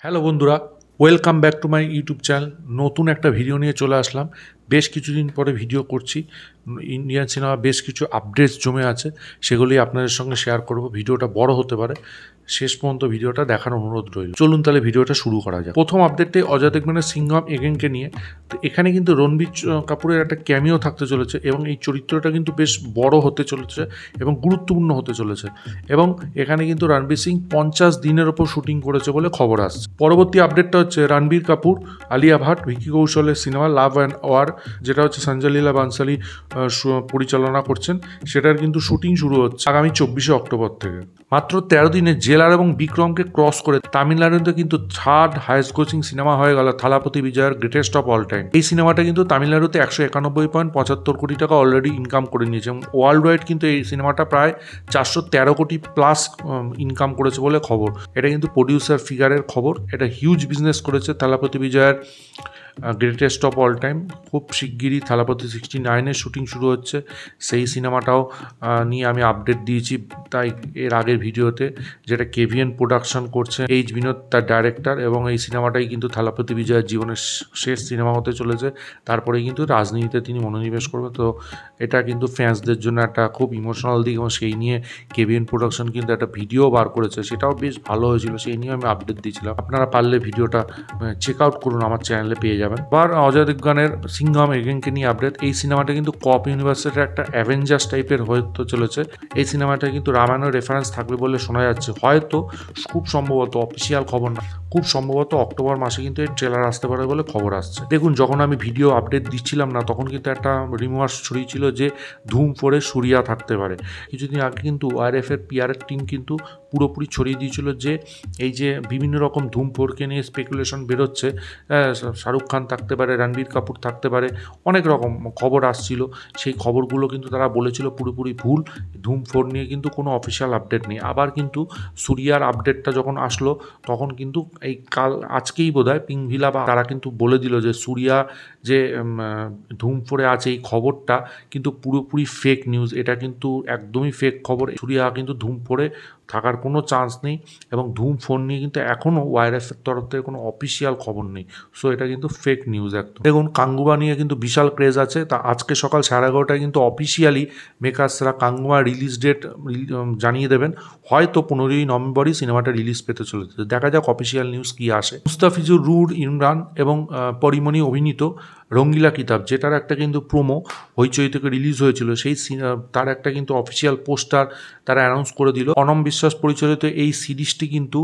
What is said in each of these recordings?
Hello বন্ধুরা, welcome back to my YouTube channel. নতুন একটা ভিডিও নিয়ে চলে আসলাম। বেশ কিছুদিন পরে ভিডিও করছি। ইন্ডিয়ান সিনেমা বেশ কিছু আপডেটস জমে আছে, সেগুলি আপনাদের সঙ্গে শেয়ার করব। ভিডিওটা বড় হতে পারে, শেষ পর্যন্ত ভিডিওটা দেখার অনুরোধ রইল। চলুন তাহলে ভিডিওটা শুরু করা যাক। প্রথম আপডেটটি অজয় দেবগনের সিংঘম এগেনকে নিয়ে। তো এখানে কিন্তু রণবীর কাপুরের একটা ক্যামিও থাকতে চলেছে এবং এই চরিত্রটা কিন্তু বেশ বড় হতে চলেছে এবং গুরুত্বপূর্ণ হতে চলেছে। এবং এখানে কিন্তু রণবীর সিং 50 দিনের ওপর শুটিং করেছে বলে খবর আসছে। পরবর্তী আপডেটটা হচ্ছে রণবীর কাপুর, আলিয়া ভাট, ভিকি কৌশলের সিনেমা লাভ অ্যান্ড ওয়ার, যেটা হচ্ছে সঞ্জয় লীলা বানসালি পরিচালনা করছেন, সেটার কিন্তু শুটিং শুরু হচ্ছে আগামী 24শে অক্টোবর থেকে। মাত্র 13 দিনে জেলার এবং বিক্রমকে ক্রস করে তামিলনাড়ুতে কিন্তু থার্ড হাইয়েস্ট গ্রোসিং সিনেমা হয়ে গেল থালাপতি বিজয়ের গ্রেটেস্ট অফ অল টাইম। এই সিনেমাটা কিন্তু তামিলনাড়ুতে 191.75 কোটি টাকা অলরেডি ইনকাম করে নিয়েছে এবং ওয়ার্ল্ড ওয়াইড কিন্তু এই সিনেমাটা প্রায় 413 কোটি প্লাস ইনকাম করেছে বলে খবর। এটা কিন্তু প্রডিউসার ফিগারের খবর। এটা হিউজ বিজনেস করেছে থালাপতি বিজয়ের গ্রেটেস্ট অফ অল টাইম। খুব শিগগিরই থালাপতি 69-এর শুটিং শুরু হচ্ছে। সেই সিনেমাটাও নিয়ে আমি আপডেট দিয়েছি তাই এর আগের ভিডিওতে, যেটা কেভিএন প্রোডাকশন করছে, এইচ বিনোদ তার ডাইরেক্টর, এবং এই সিনেমাটাই কিন্তু থালাপতি বিজয়ের জীবনের শেষ সিনেমা হতে চলেছে। তারপরেই কিন্তু রাজনীতিতে তিনি মনোনিবেশ করবেন। তো এটা কিন্তু ফ্যান্সদের জন্য একটা খুব ইমোশনাল দিক এবং সেই নিয়ে কেভিএন প্রোডাকশন কিন্তু একটা ভিডিও বার করেছে, সেটাও বেশ ভালো হয়েছিল। সেই নিয়ে আমি আপডেট দিয়েছিলাম। আপনারা পারলে ভিডিওটা চেক আউট করুন, আমার চ্যানেলে পেয়ে যাবেন। আবার অজয় দেবগনের সিংঘম এগেনকে নিয়ে আপডেট। এই সিনেমাটা কিন্তু কপ ইউনিভার্সিটির একটা অ্যাভেঞ্জার্স টাইপের হতে চলেছে। এই সিনেমাটা কিন্তু রামায়ণের রেফারেন্স থাকবে বলে শোনা যাচ্ছে। হয়তো খুব সম্ভবত, অফিসিয়াল খবর না, খুব সম্ভবত অক্টোবর মাসে কিন্তু এর ট্রেলার আসতে পারে বলে খবর আসছে। দেখুন, যখন আমি ভিডিও আপডেট দিচ্ছিলাম না, তখন কিন্তু একটা রিমার্স ছড়িয়েছিল যে ধুম 4-এ সুরিয়া থাকতে পারে। কিছুদিন আগে কিন্তু ওআরএফের পিআরের টিম কিন্তু পুরোপুরি ছড়িয়ে দিয়েছিল যে এই যে বিভিন্ন রকম ধুম 4কে নিয়ে স্পেকুলেশন বেরোচ্ছে, শাহরুখ খান থাকতে পারে, রণবীর কাপুর থাকতে পারে, অনেক রকম খবর আসছিল। সেই খবরগুলো কিন্তু তারা বলেছিল পুরোপুরি ভুল। ধুম 4 নিয়ে কিন্তু কোনো অফিসিয়াল আপডেট নেই। আবার কিন্তু সুরিয়ার আপডেটটা যখন আসলো, তখন কিন্তু এই আজকেই বোধহয় পিংভিলা বা তারা কিন্তু বলে দিল যে সুরিয়া যে ধুম 4-এ আছে, এই খবরটা কিন্তু পুরোপুরি ফেক নিউজ। এটা কিন্তু একদমই ফেক খবর। সুরিয়া কিন্তু ধুম 4-এ থাকার কোনো চান্স নেই এবং ধুম 4 নিয়ে কিন্তু এখনও ওয়াইআরএফের তরফ থেকে কোনো অফিসিয়াল খবর নেই। সো এটা কিন্তু ফেক নিউজ একদম। দেখুন, কাঙ্গুবা নিয়ে কিন্তু বিশাল ক্রেজ আছে। তা আজকে সকাল 11:30টায় কিন্তু অফিসিয়ালি মেকার্সরা কাঙ্গুবা রিলিজ ডেট জানিয়ে দেবেন। হয়তো 15ই নভেম্বরই সিনেমাটা রিলিজ পেতে চলেছে। দেখা যাক অফিসিয়াল নিউজ কি আসে। মুস্তাফিজুর রুর ইমরান এবং পরিমণি অভিনীত রঙ্গিলা কিতাব, যেটার একটা কিন্তু প্রোমো হইচই থেকে রিলিজ হয়েছিল, সেই তার একটা কিন্তু অফিসিয়াল পোস্টার তারা অ্যানাউন্স করে দিল। অনম বিশ্বাস পরিচালিত এই সিরিজটি কিন্তু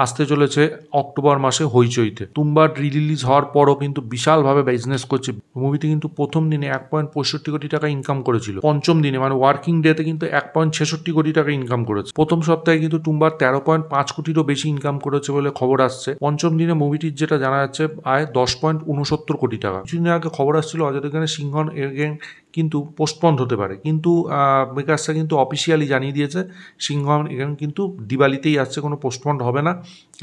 আসতে চলেছে অক্টোবর মাসে হইচইতে। তুম্বার রিলিজ হওয়ার পরও কিন্তু বিশালভাবে বিজনেস করছে। মুভিটি কিন্তু প্রথম দিনে 1.65 কোটি টাকা ইনকাম করেছিল। পঞ্চম দিনে মানে ওয়ার্কিং ডেতে কিন্তু 1.66 কোটি টাকা ইনকাম করেছে। প্রথম সপ্তাহে কিন্তু তুম্বার 13.5 কোটিরও বেশি ইনকাম করেছে বলে খবর আসছে। পঞ্চম দিনে মুভিটির যেটা জানা যাচ্ছে আয় 10.69 কোটি টাকা। কিছুদিন আগে খবর আসছিল অজয় দেবগনের সিংঘম এগেন কিন্তু পোস্টপন্ড হতে পারে, কিন্তু মেকার্সরা কিন্তু অফিসিয়ালি জানিয়ে দিয়েছে সিংঘম এগেন কিন্তু দিওয়ালিতেই আসছে, কোনো পোস্টপন্ড হবে না।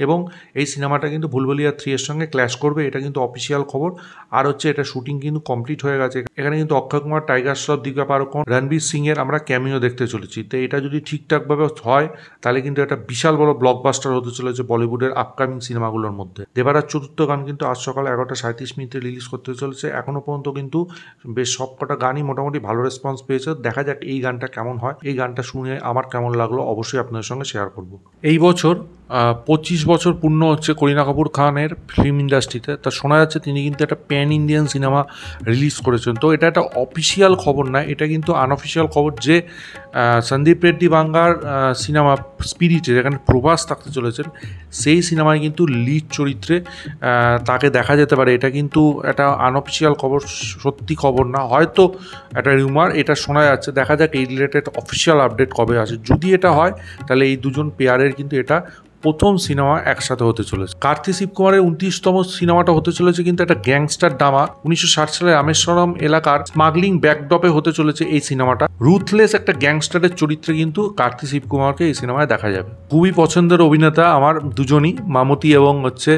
এবং এই সিনেমাটা কিন্তু ভুলভুলিয়া 3-এর সঙ্গে ক্ল্যাশ করবে, এটা কিন্তু অফিসিয়াল খবর। আর হচ্ছে এটা শুটিং কিন্তু কমপ্লিট হয়ে গেছে। এখানে কিন্তু অক্ষয় কুমার, টাইগার শ্রফ, দীপিকা পাড়ুকোন, রণবীর সিংয়ের আমরা ক্যামিও দেখতে চলেছি। তো এটা যদি ঠিকঠাকভাবে হয় তাহলে কিন্তু একটা বিশাল বড় ব্লকবাস্টার হতে চলেছে বলিউডের আপকামিং সিনেমাগুলোর মধ্যে। দেবারার চতুর্থ গান কিন্তু আজ সকাল 11:37 রিলিজ করতে চলেছে। এখনও পর্যন্ত কিন্তু বেশ সবকটা গানই মোটামুটি ভালো রেসপন্স পেয়েছে। দেখা যাক এই গানটা কেমন হয়। এই গানটা শুনে আমার কেমন লাগলো অবশ্যই আপনাদের সঙ্গে শেয়ার করব। এই বছর 25 বছর পূর্ণ হচ্ছে করিনা কাপুর খানের ফিল্ম ইন্ডাস্ট্রিতে। তা শোনা যাচ্ছে তিনি কিন্তু একটা প্যান ইন্ডিয়ান সিনেমা রিলিজ করেছেন। তো এটা একটা অফিসিয়াল খবর নয়, এটা কিন্তু আনঅফিসিয়াল খবর যে সন্দীপ রেড্ডি বাঙ্গার সিনেমা স্পিরিটে, যেখানে প্রভাস থাকতে চলেছেন, সেই সিনেমায় কিন্তু লিড চরিত্রে তাকে দেখা যেতে পারে। এটা কিন্তু একটা আনঅফিসিয়াল খবর, সত্যি খবর না, হয়তো একটা রিউমার। এটা শোনা যাচ্ছে। দেখা যাক এই রিলেটেড অফিসিয়াল আপডেট কবে আসে। যদি এটা হয় তাহলে এই দুজন পেয়ারের কিন্তু এটা প্রথম সিনেমা একসাথে হতে চলেছে। কার্তি শিবকুমারের 29তম সিনেমাটা হতে চলেছে কিন্তু একটা গ্যাংস্টার ড্রামা। 1960 সালে রামেশ্বরম এলাকার স্মাগলিং ব্যাকড্রপে হতে চলেছে এই সিনেমাটা। রুথলেস একটা গ্যাংস্টারের চরিত্রে কিন্তু কার্তি শিবকুমারকে এই সিনেমায় দেখা যাবে। খুবই পছন্দের অভিনেতা আমার দুজনই, মামুতি এবং হচ্ছে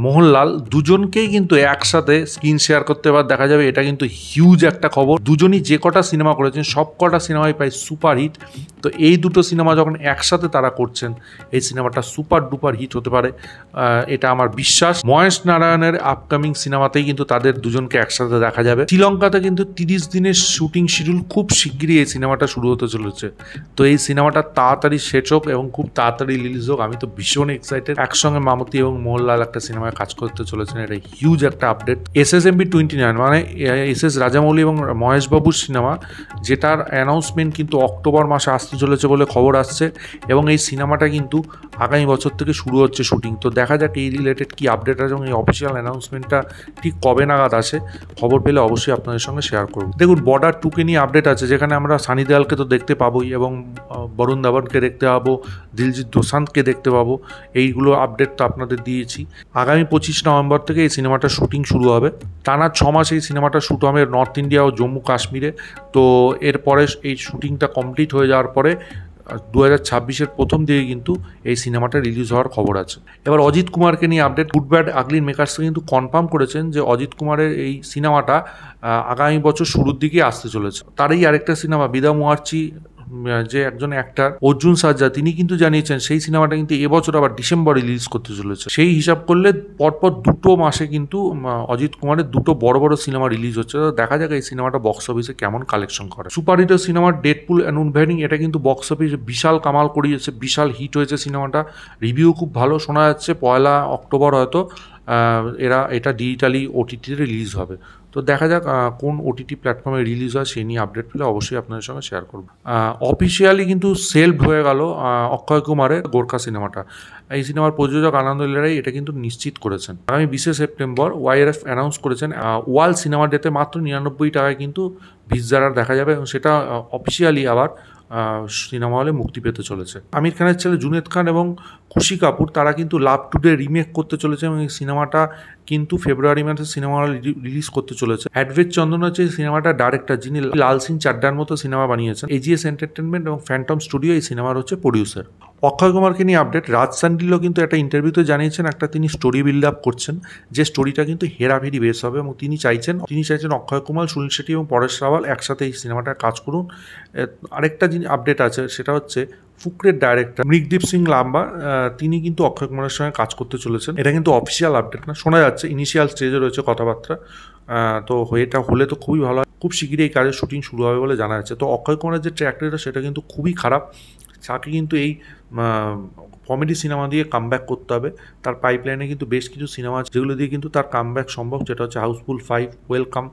মোহনলাল, দুজনকেই কিন্তু একসাথে স্ক্রিন শেয়ার করতে এবার দেখা যাবে। এটা কিন্তু হিউজ একটা খবর। দুজনই যে কটা সিনেমা করেছেন সব কটা সিনেমাই প্রায় সুপারহিট। তো এই দুটো সিনেমা যখন একসাথে তারা করছেন, এই সিনেমাটা সুপার ডুপার হিট হতে পারে, এটা আমার বিশ্বাস। মহেশ নারায়ণের আপকামিং সিনেমাতেই কিন্তু তাদের দুজনকে একসাথে দেখা যাবে। শ্রীলঙ্কাতে কিন্তু 30 দিনের শুটিং শিডিউল, খুব শিগগিরই এই সিনেমাটা শুরু হতে চলেছে। তো এই সিনেমাটা তাড়াতাড়ি শেষ হোক এবং খুব তাড়াতাড়ি রিলিজ হোক, আমি তো ভীষণ এক্সাইটেড। একসঙ্গে মামুতি এবং মোহনলাল একটা সিনেমায় কাজ করতে চলেছেন, এটা হিউজ একটা আপডেট। SSMB 29 মানে SS রাজামৌলি এবং মহেশবাবুর সিনেমা, যেটার অ্যানাউন্সমেন্ট কিন্তু অক্টোবর মাসে আসতে চলেছে বলে খবর আসছে, এবং এই সিনেমাটা কিন্তু আগামী বছর থেকে শুরু হচ্ছে শুটিং। তো দেখা যাক এই রিলেটেড কি আপডেট আছে এবং এই অফিসিয়াল অ্যানাউন্সমেন্টটা ঠিক কবে নাগাদ আসে। খবর পেলে অবশ্যই আপনাদের সঙ্গে শেয়ার করব। দেখুন, বর্ডার 2কে নিয়ে আপডেট আছে, যেখানে আমরা সানি দেওয়ালকে তো দেখতে পাবোই এবং বরুণ ধাওয়ানকে দেখতে পাবো, দিলজিৎ দোসাঞ্জকে দেখতে পাবো। এইগুলো আপডেট তো আপনাদের দিয়েছি। আগামী 25 নভেম্বর থেকে এই সিনেমাটার শুটিং শুরু হবে। টানা 6 মাস এই সিনেমাটা শ্যুট হবে নর্থ ইন্ডিয়া ও জম্মু কাশ্মীরে। তো এরপরে এই শুটিংটা কমপ্লিট হয়ে যাওয়ার পরে 2026-এর প্রথম দিকে কিন্তু এই সিনেমাটা রিলিজ হওয়ার খবর আছে। এবার অজিত কুমারকে নিয়ে আপডেট। গুড ব্যাড আগলির মেকার্স কিন্তু কনফার্ম করেছেন যে অজিত কুমারের এই সিনেমাটা আগামী বছর শুরুর দিকে আসতে চলেছে। তারই আরেকটা সিনেমা বিদা মুয়ার্চি, যে একজন অ্যাক্টর অর্জুন সাজ্জা, তিনি কিন্তু জানিয়েছেন সেই সিনেমাটা কিন্তু এবছর আবার ডিসেম্বরে রিলিজ করতে চলেছে। সেই হিসাব করলে পরপর 2 মাসে কিন্তু অজিত কুমারের 2 বড় বড় সিনেমা রিলিজ হচ্ছে। দেখা যাক এই সিনেমাটা বক্স অফিসে কেমন কালেকশন করে। সুপারহিট সিনেমার ডেডপুল অ্যান্ড উলভারিন, এটা কিন্তু বক্স অফিসে বিশাল কামাল করিয়েছে, বিশাল হিট হয়েছে সিনেমাটা। রিভিউ খুব ভালো শোনা যাচ্ছে। 1 অক্টোবর হয়তো এটা ডিজিটালি OTT-তে রিলিজ হবে। তো দেখা যাক কোন OTT প্ল্যাটফর্মে রিলিজ হয়, সেই নিয়ে আপডেট পেলে অবশ্যই আপনাদের সঙ্গে শেয়ার করব। অফিসিয়ালি কিন্তু সেলফ হয়ে গেল অক্ষয় কুমারের গোর্খা সিনেমাটা। এই সিনেমার প্রযোজক আনন্দ লীলাই এটা কিন্তু নিশ্চিত করেছেন। আগামী 20 সেপ্টেম্বর YRF অ্যানাউন্স করেছেন ওয়ার্ল্ড সিনেমা ডেতে মাত্র 99 টাকায় কিন্তু ভিসারার দেখা যাবে, এবং সেটা অফিসিয়ালি আবার সিনেমা হলে মুক্তি পেতে চলেছে। আমির খানের ছেলে জুনেদ খান এবং খুশি কাপুর, তারা কিন্তু লাভ টুডে রিমেক করতে চলেছে, এবং এই সিনেমাটা কিন্তু ফেব্রুয়ারি মাসে সিনেমা হলে রিলিজ করতে চলেছে। অ্যাডভেট চন্দন হচ্ছে এই সিনেমাটার ডাইরেক্টর, যিনি লাল সিং চাড্ডার মতো সিনেমা বানিয়েছেন। AGS এন্টারটেনমেন্ট এবং ফ্যান্টম স্টুডিও এই সিনেমার হচ্ছে প্রডিউসার। অক্ষয় কুমারকে নিয়ে আপডেট। রাজ সান্ডিলও কিন্তু একটা ইন্টারভিউতে জানিয়েছেন একটা তিনি স্টোরি বিল্ড আপ করছেন, যে স্টোরিটা কিন্তু হেরাফেরি বেস হবে, এবং তিনি চাইছেন অক্ষয় কুমার, সুনীল শেট্টি এবং পরেশ রাওয়াল একসাথে এই সিনেমাটার কাজ করুন। আরেকটা আপডেট আছে, সেটা হচ্ছে ফুকরের ডাইরেক্টর মৃগদীপ সিং লাম্বা, তিনি কিন্তু অক্ষয় কুমারের সঙ্গে কাজ করতে চলেছেন। এটা কিন্তু অফিসিয়াল আপডেট না, শোনা যাচ্ছে, ইনিশিয়াল স্টেজে রয়েছে কথাবার্তা। তো এটা হলে তো খুবই ভালো হয়। খুব শীঘ্রই এই কাজের শুটিং শুরু হবে বলে জানা যাচ্ছে। তো অক্ষয় কুমারের যে ট্র্যাক রেকর্ড সেটা কিন্তু খুবই খারাপ। তাকে কিন্তু এই কমেডি সিনেমা দিয়ে কামব্যাক করতে হবে। তার পাইপলাইনে কিন্তু বেশ কিছু সিনেমা আছে যেগুলো দিয়ে কিন্তু তার কামব্যাক সম্ভব, যেটা হচ্ছে হাউসফুল 5, ওয়েলকাম।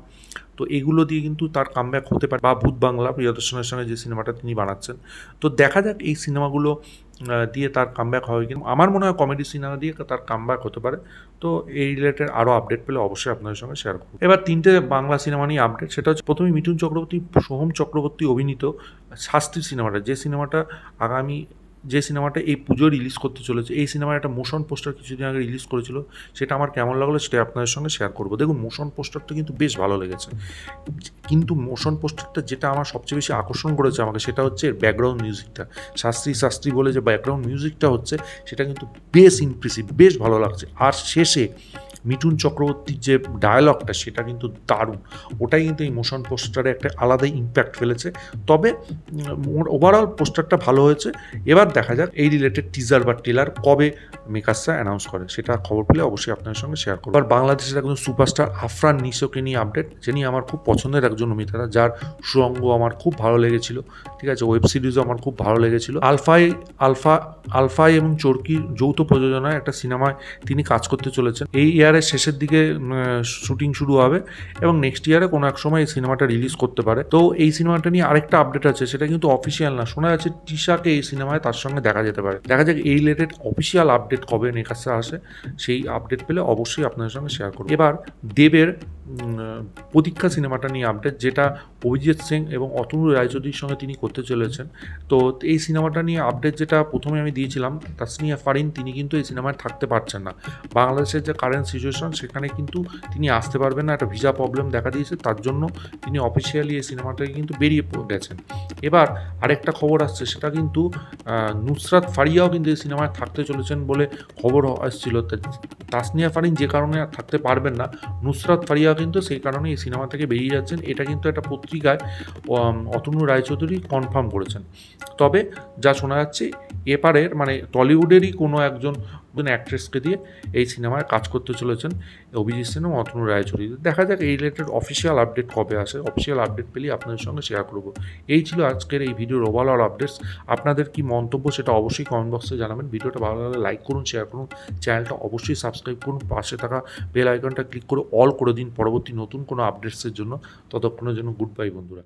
তো এগুলো দিয়ে কিন্তু তার কামব্যাক হতে পারে, বা ভূত বাংলা প্রিয়দর্শনের সঙ্গে যে সিনেমাটা তিনি বানাচ্ছেন। তো দেখা যাক এই সিনেমাগুলো দিয়ে তার কামব্যাক হয় কিনা। আমার মনে হয় কমেডি সিনেমা দিয়ে তার কামব্যাক হতে পারে। তো এই রিলেটেড আরও আপডেট পেলে অবশ্যই আপনাদের সঙ্গে শেয়ার করব। এবার 3টে বাংলা সিনেমা নিয়ে আপডেট। সেটা হচ্ছে প্রথমে মিঠুন চক্রবর্তী, সোহম চক্রবর্তী অভিনীত শাস্ত্রী সিনেমাটা, যে সিনেমাটা এই পুজো রিলিজ করতে চলেছে। এই সিনেমার একটা মোশন পোস্টার কিছুদিন আগে রিলিজ করেছিল, সেটা আমার কেমন লাগলো সেটা আপনাদের সঙ্গে শেয়ার করবো। দেখুন, মোশন পোস্টারটা কিন্তু বেশ ভালো লেগেছে, কিন্তু মোশন পোস্টারটা যেটা আমার সবচেয়ে বেশি আকর্ষণ করেছে আমাকে, সেটা হচ্ছে ব্যাকগ্রাউন্ড মিউজিকটা। শাস্ত্রী বলে যে ব্যাকগ্রাউন্ড মিউজিকটা হচ্ছে, সেটা কিন্তু বেশ ইমপ্রেসিভ, বেশ ভালো লাগছে। আর শেষে মিঠুন চক্রবর্তীর যে ডায়ালগটা, সেটা কিন্তু দারুণ। ওটাই কিন্তু এই মোশন পোস্টারে একটা আলাদাই ইম্প্যাক্ট ফেলেছে। তবে ওভারঅল পোস্টারটা ভালো হয়েছে। এবার দেখা যাক এই রিলেটেড টিজার বা ট্রেলার কবে মেকার্সরা অ্যানাউন্স করে, সেটা খবর পেলে অবশ্যই আপনাদের সঙ্গে শেয়ার করব। আর বাংলাদেশের একজন সুপারস্টার আফরান নিশোকে নিয়ে আপডেট, যিনি আমার খুব পছন্দের একজন অভিনেতা, যার সুরঙ্গ আমার খুব ভালো লেগেছিল, ঠিক আছে, ওয়েব সিরিজও আমার খুব ভালো লেগেছিল। আলফাই এবং চরকির যৌথ প্রযোজনায় একটা সিনেমায় তিনি কাজ করতে চলেছেন। এই ইয়ারের শেষের দিকে শুটিং শুরু হবে, এবং নেক্সট ইয়ারে কোনো এক সময় এই সিনেমাটা রিলিজ করতে পারে। তো এই সিনেমাটা নিয়ে আরেকটা আপডেট আছে, সেটা কিন্তু অফিসিয়াল না, শোনা যাচ্ছে টিশাকে এই সিনেমায় তার সঙ্গে দেখা যেতে পারে। দেখা যাক এই রিলেটেড অফিসিয়াল আপডেট কবে মেকার্সে আসে, সেই আপডেট পেলে অবশ্যই আপনাদের সঙ্গে শেয়ার করব। এবার দেবের প্রতীক্ষা সিনেমাটা নিয়ে আপডেট, যেটা অভিজিৎ সিং এবং অতুল রায়চৌধুরীর সঙ্গে তিনি করতে চলেছেন। তো এই সিনেমাটা নিয়ে আপডেট যেটা প্রথমে আমি দিয়েছিলাম, তাসনিয়া ফারিন তিনি কিন্তু এই সিনেমায় থাকতে পারছেন না। বাংলাদেশের যে কারেন্ট সিচুয়েশন, সেখানে কিন্তু তিনি আসতে পারবেন না, একটা ভিসা প্রবলেম দেখা দিয়েছে, তার জন্য তিনি অফিসিয়ালি এই সিনেমাটাকে কিন্তু বেরিয়ে গেছেন। এবার আরেকটা খবর আসছে, সেটা কিন্তু নুসরাত ফারিয়াও কিন্তু এই সিনেমায় থাকতে চলেছেন বলে খবর আসছিল। তাসনিয়া ফারিন যে কারণে থাকতে পারবেন না, নুসরাত ফারিয়া কিন্তু সেই কারণে এই সিনেমা থেকে বেরিয়ে যাচ্ছেন, এটা কিন্তু একটা পত্রিকায় অতনু রায়চৌধুরী কনফার্ম করেছেন। তবে যা শোনা যাচ্ছে এপারের মানে টলিউডেরই কোনো একজন অ্যাক্ট্রেসকে দিয়ে এই সিনেমায় কাজ করতে চলেছেন অভিজিৎ সেন ও অতনু রায়চৌধুরী। দেখা যাক এই রিলেটেড অফিসিয়াল আপডেট কবে আসে, অফিসিয়াল আপডেট পেলেই আপনাদের সঙ্গে শেয়ার করব। এই ছিল আজকের এই ভিডিওর ওভারঅল আপডেটস। আপনাদের কি মন্তব্য সেটা অবশ্যই কমেন্ট বক্সে জানাবেন। ভিডিওটা ভালো লাগলে লাইক করুন, শেয়ার করুন, চ্যানেলটা অবশ্যই সাবস্ক্রাইব করুন, পাশে থাকা বেল আইকনটা ক্লিক করে অল করে দিন পরবর্তী নতুন কোনো আপডেটসের জন্য। ততক্ষণের জন্য গুড বাই বন্ধুরা।